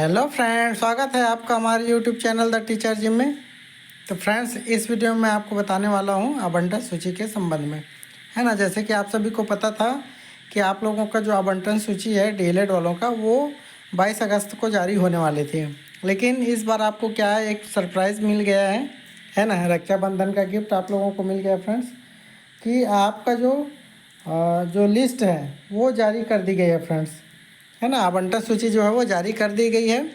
Hello friends, स्वागत है आपका हमारे YouTube channel the teacher gym में। तो फ्रेंड्स, इस वीडियो में मैं आपको बताने वाला हूं आवंटन सूची के संबंध में, है ना। जैसे कि आप सभी को पता था कि आप लोगों का जो आवंटन सूची है डीएलएड वालों का, वो 22 अगस्त को जारी होने वाली थी। लेकिन इस बार आपको क्या है, एक सरप्राइज़ मिल गया है ना। रक्षाबंधन का गिफ्ट आप लोगों को मिल गया फ्रेंड्स, कि आपका जो लिस्ट है वो जारी कर दी गई है फ्रेंड्स, है ना। आवंटन सूची जो है वो जारी कर दी गई है।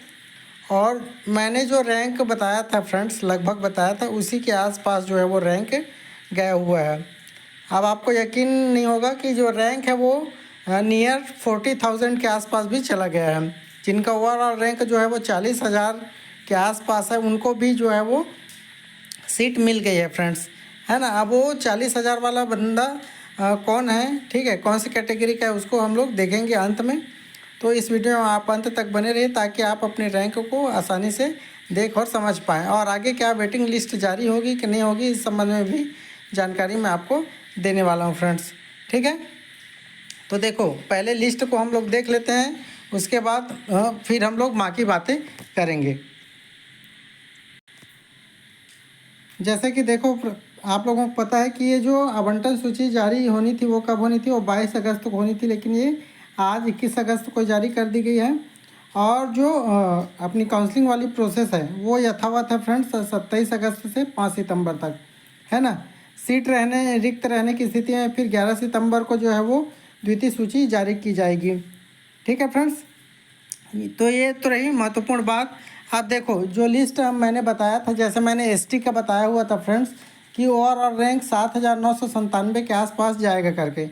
और मैंने जो रैंक बताया था फ्रेंड्स, लगभग बताया था, उसी के आसपास जो है वो रैंक गया हुआ है। अब आपको यकीन नहीं होगा कि जो रैंक है वो नियर 40,000 के आसपास भी चला गया है। जिनका ओवरऑल रैंक जो है वो 40,000 के आसपास है, उनको भी जो है वो सीट मिल गई है फ्रेंड्स, है ना। अब वो 40,000 वाला बंदा कौन है, ठीक है, कौन सी कैटेगरी का है, उसको हम लोग देखेंगे अंत में। तो इस वीडियो में आप अंत तक बने रहिए ताकि आप अपने रैंक को आसानी से देख और समझ पाएँ। और आगे क्या वेटिंग लिस्ट जारी होगी कि नहीं होगी, इस संबंध में भी जानकारी मैं आपको देने वाला हूँ फ्रेंड्स, ठीक है। तो देखो, पहले लिस्ट को हम लोग देख लेते हैं, उसके बाद फिर हम लोग बाकी बातें करेंगे। जैसे कि देखो, आप लोगों को पता है कि ये जो आवंटन सूची जारी होनी थी वो कब होनी थी, वो 22 अगस्त को होनी थी, लेकिन ये आज 21 अगस्त को जारी कर दी गई है। और जो अपनी काउंसलिंग वाली प्रोसेस है वो यथावत है फ्रेंड्स, 27 अगस्त से 5 सितंबर तक, है ना। सीट रिक्त रहने की स्थिति में फिर 11 सितंबर को जो है वो द्वितीय सूची जारी की जाएगी, ठीक है फ्रेंड्स। तो ये तो रही महत्वपूर्ण बात। आप देखो, जो लिस्ट मैंने बताया था, जैसे मैंने एसटी का बताया हुआ था फ्रेंड्स, कि ओवरऑल रैंक 7,997 के आसपास जाएगा करके।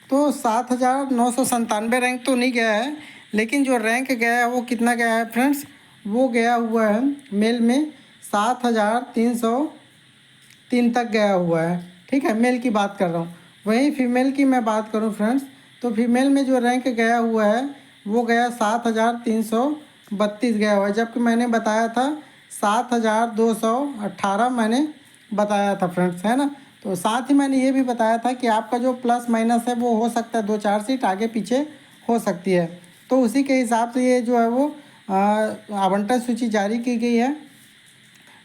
तो 7,997 रैंक तो नहीं गया है, लेकिन जो रैंक गया है वो कितना गया है फ्रेंड्स, वो गया हुआ है मेल में 7,303 तक गया हुआ है, ठीक है। मेल की बात कर रहा हूँ। वहीं फीमेल की मैं बात करूँ फ्रेंड्स, तो फीमेल में जो रैंक गया हुआ है वो गया 7,332 गया हुआ है, जबकि मैंने बताया था 7,218 मैंने बताया था फ्रेंड्स, है ना। तो साथ ही मैंने ये भी बताया था कि आपका जो प्लस माइनस है वो हो सकता है 2-4 सीट आगे पीछे हो सकती है। तो उसी के हिसाब से ये जो है वो आवंटन सूची जारी की गई है।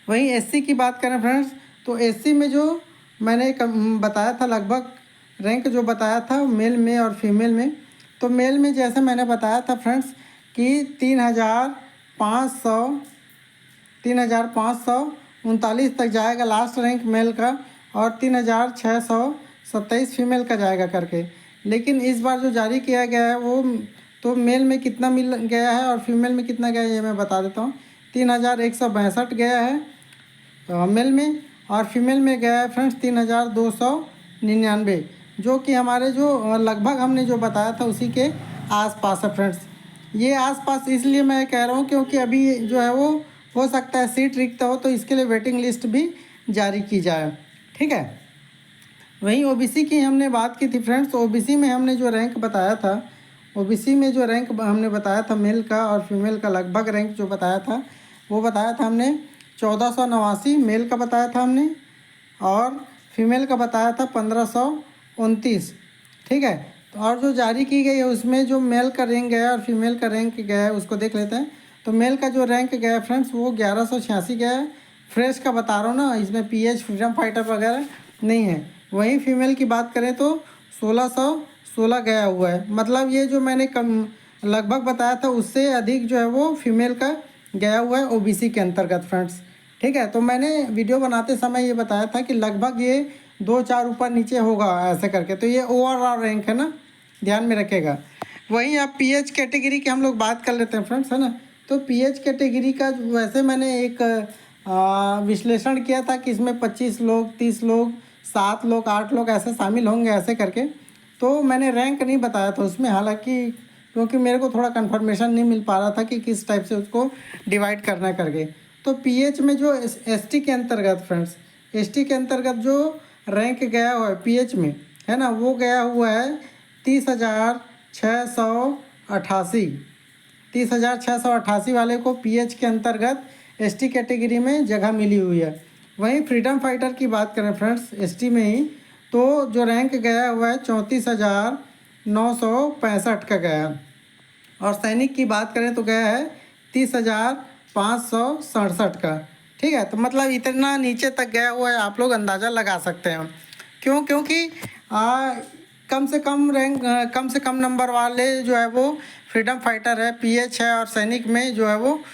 वहीं एससी की बात करें फ्रेंड्स, तो एससी में जो मैंने बताया था लगभग रैंक जो बताया था मेल में और फीमेल में, तो मेल में जैसे मैंने बताया था फ्रेंड्स कि 3,539 तक जाएगा लास्ट रैंक मेल का, और 3,627 फीमेल का जाएगा करके। लेकिन इस बार जो जारी किया गया है वो तो मेल में कितना मिल गया है और फीमेल में कितना गया है ये मैं बता देता हूँ। 3,162 गया है मेल में, और फीमेल में गया है फ्रेंड्स 3,299, जो कि हमारे जो लगभग हमने जो बताया था उसी के आसपास है फ्रेंड्स। ये आसपास इसलिए मैं कह रहा हूँ क्योंकि अभी जो है वो हो सकता है सीट रिक्त हो, तो इसके लिए वेटिंग लिस्ट भी जारी की जाए, ठीक है। वहीं ओबीसी की हमने बात की थी फ्रेंड्स। ओबीसी में हमने जो रैंक बताया था, ओबीसी में जो रैंक हमने बताया था मेल का और फीमेल का लगभग रैंक जो बताया था, वो बताया था हमने 1489 मेल का बताया था हमने, और फीमेल का बताया था 1529, ठीक है। तो और जो जारी की गई है उसमें जो मेल का रैंक गया और फीमेल का रैंक गया है उसको देख लेते हैं। तो मेल का जो रैंक गया है फ्रेंड्स वो 1186 गया है। फ्रेश का बता रहा हूँ ना, इसमें पीएच फ्रीडम फाइटर वगैरह नहीं है। वहीं फीमेल की बात करें तो 1616 गया हुआ है। मतलब ये जो मैंने कम लगभग बताया था उससे अधिक जो है वो फीमेल का गया हुआ है ओबीसी के अंतर्गत फ्रेंड्स, ठीक है। तो मैंने वीडियो बनाते समय ये बताया था कि लगभग ये 2-4 ऊपर नीचे होगा ऐसे करके। तो ये ओवरऑल रैंक है ना, ध्यान में रखेगा। वहीं आप पीएच कैटेगरी की हम लोग बात कर लेते हैं फ्रेंड्स, है ना। तो पीएच कैटेगरी का वैसे मैंने एक विश्लेषण किया था कि इसमें 25 लोग, 30 लोग, 7 लोग, 8 लोग ऐसे शामिल होंगे ऐसे करके। तो मैंने रैंक नहीं बताया था उसमें, हालांकि क्योंकि मेरे को थोड़ा कन्फर्मेशन नहीं मिल पा रहा था कि किस टाइप से उसको डिवाइड करना करके। तो पीएच में जो एसटी के अंतर्गत फ्रेंड्स, एसटी के अंतर्गत जो रैंक गया हुआ है पीएच में, है ना, वो गया हुआ है 30,688। 30,688 वाले को पीएच के अंतर्गत एसटी कैटेगरी में जगह मिली हुई है। वहीं फ्रीडम फाइटर की बात करें फ्रेंड्स एसटी में ही, तो जो रैंक गया हुआ है 34,965 का गया है। और सैनिक की बात करें तो गया है 30,567 का। ठीक है, तो मतलब इतना नीचे तक गया हुआ है, आप लोग अंदाज़ा लगा सकते हैं। क्योंकि कम से कम रैंक कम से कम नंबर वाले जो है वो फ्रीडम फाइटर है, पीएच है और सैनिक में जो है वो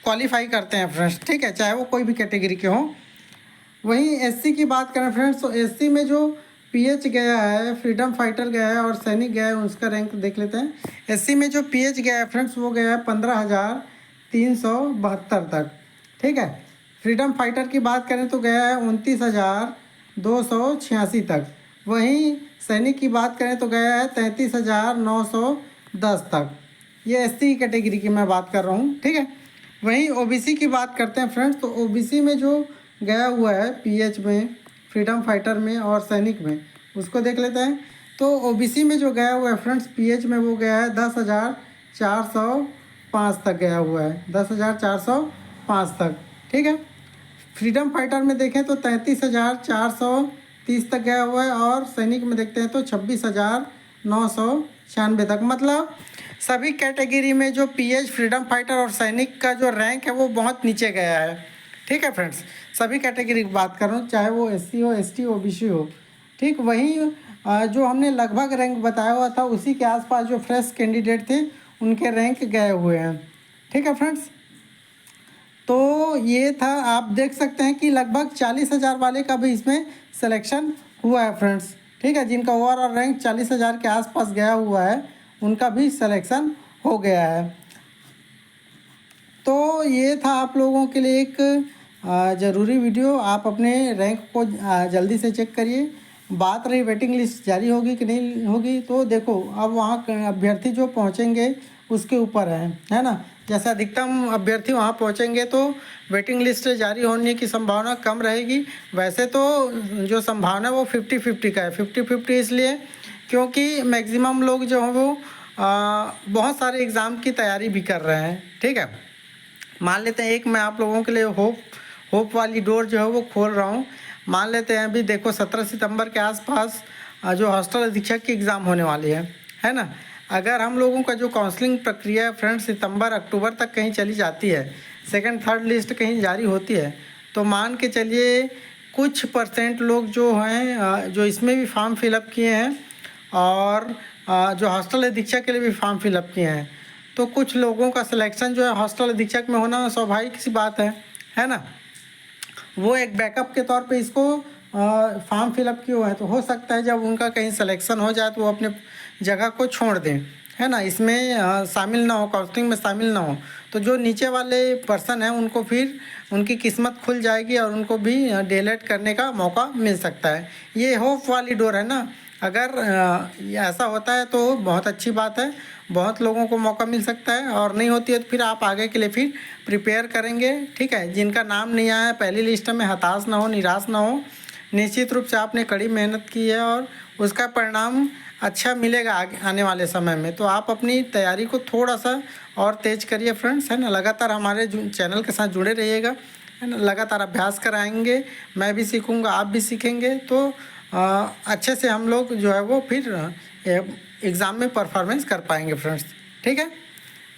क्वालिफाई करते हैं फ्रेंड्स। ठीक है, चाहे वो कोई भी कैटेगरी के हों। वहीं एससी की बात करें फ्रेंड्स, तो एससी में जो पीएच गया है, फ्रीडम फाइटर गया है और सैनिक गया है, उसका रैंक देख लेते हैं। एससी में जो पीएच गया है फ्रेंड्स, वो गया है 15,372 तक। ठीक है, फ्रीडम फाइटर की बात करें तो गया है 29,286 तक। वहीं सैनिक की बात करें तो गया है 33,910 तक। ये एससी कैटेगरी की मैं बात कर रहा हूँ। ठीक है, वहीं ओबीसी की बात करते हैं फ्रेंड्स, तो ओबीसी में जो गया हुआ है पीएच में, फ्रीडम फाइटर में और सैनिक में, उसको देख लेते हैं। तो ओबीसी में जो गया हुआ है फ्रेंड्स पीएच में, वो गया है 10,405 तक गया हुआ है, 10,405 तक। ठीक है, फ्रीडम फाइटर में देखें तो 33,430 तक गया हुआ है और सैनिक में देखते हैं तो 26,996 तक। मतलब सभी कैटेगरी में जो पीएच, फ्रीडम फाइटर और सैनिक का जो रैंक है वो बहुत नीचे गया है। ठीक है फ्रेंड्स, सभी कैटेगरी की बात कर रहा हूँ, चाहे वो एससी हो, एसटी, ओबीसी हो। ठीक, वहीं जो हमने लगभग रैंक बताया हुआ था उसी के आसपास जो फ्रेश कैंडिडेट थे उनके रैंक गए हुए हैं। ठीक है फ्रेंड्स, तो ये था, आप देख सकते हैं कि लगभग 40,000 वाले का भी इसमें सिलेक्शन हुआ है फ्रेंड्स। ठीक है, जिनका ओवरऑल रैंक 40,000 के आसपास गया हुआ है उनका भी सिलेक्शन हो गया है। तो ये था आप लोगों के लिए एक ज़रूरी वीडियो। आप अपने रैंक को जल्दी से चेक करिए। बात रही वेटिंग लिस्ट जारी होगी कि नहीं होगी, तो देखो अब वहाँ अभ्यर्थी जो पहुँचेंगे उसके ऊपर है ना। जैसे अधिकतम अभ्यर्थी वहाँ पहुँचेंगे तो वेटिंग लिस्ट जारी होने की संभावना कम रहेगी। वैसे तो जो संभावना वो 50-50 का है। 50-50 इसलिए क्योंकि मैक्सिमम लोग जो हैं वो बहुत सारे एग्ज़ाम की तैयारी भी कर रहे हैं। ठीक है, मान लेते हैं एक मैं आप लोगों के लिए होप वाली डोर जो है वो खोल रहा हूँ। मान लेते हैं अभी देखो 17 सितंबर के आसपास जो हॉस्टल अधीक्षक की एग्ज़ाम होने वाली है ना। अगर हम लोगों का जो काउंसलिंग प्रक्रिया है फ्रेंड्स सितंबर अक्टूबर तक कहीं चली जाती है, सेकंड थर्ड लिस्ट कहीं जारी होती है, तो मान के चलिए कुछ परसेंट लोग जो हैं जो इसमें भी फॉर्म फिलअप किए हैं और जो हॉस्टल अधीक्षक के लिए भी फॉर्म फिलअप किए हैं, तो कुछ लोगों का सिलेक्शन जो है हॉस्टल अधीक्षक में होना स्वाभाविक सी बात है ना। वो एक बैकअप के तौर पे इसको फॉर्म फिलअप किया हुआ है, तो हो सकता है जब उनका कहीं सिलेक्शन हो जाए तो वो अपने जगह को छोड़ दें, है ना, इसमें शामिल ना हो, काउंसलिंग में शामिल ना हो। तो जो नीचे वाले पर्सन हैं उनको फिर उनकी किस्मत खुल जाएगी और उनको भी डीएलएड करने का मौका मिल सकता है। ये होप वाली डोर है ना। अगर ऐसा होता है तो बहुत अच्छी बात है, बहुत लोगों को मौका मिल सकता है। और नहीं होती है तो फिर आप आगे के लिए फिर प्रिपेयर करेंगे। ठीक है, जिनका नाम नहीं आया पहली लिस्ट में हताश ना हो, निराश ना हो। निश्चित रूप से आपने कड़ी मेहनत की है और उसका परिणाम अच्छा मिलेगा आगे आने वाले समय में। तो आप अपनी तैयारी को थोड़ा सा और तेज करिए फ्रेंड्स, है ना। लगातार हमारे चैनल के साथ जुड़े रहिएगा, है ना। लगातार अभ्यास कराएंगे, मैं भी सीखूंगा, आप भी सीखेंगे, तो अच्छे से हम लोग जो है वो फिर एग्ज़ाम में परफॉर्मेंस कर पाएंगे फ्रेंड्स। ठीक है,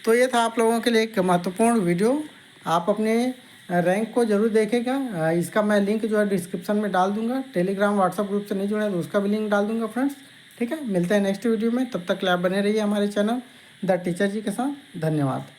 तो ये था आप लोगों के लिए एक महत्वपूर्ण वीडियो। आप अपने रैंक को ज़रूर देखेगा। इसका मैं लिंक जो है डिस्क्रिप्शन में डाल दूंगा। टेलीग्राम व्हाट्सअप ग्रुप से नहीं जुड़े तो उसका भी लिंक डाल दूंगा फ्रेंड्स। ठीक है, मिलते हैं नेक्स्ट वीडियो में। तब तक आप बने रहिए हमारे चैनल द टीचर जी के साथ। धन्यवाद।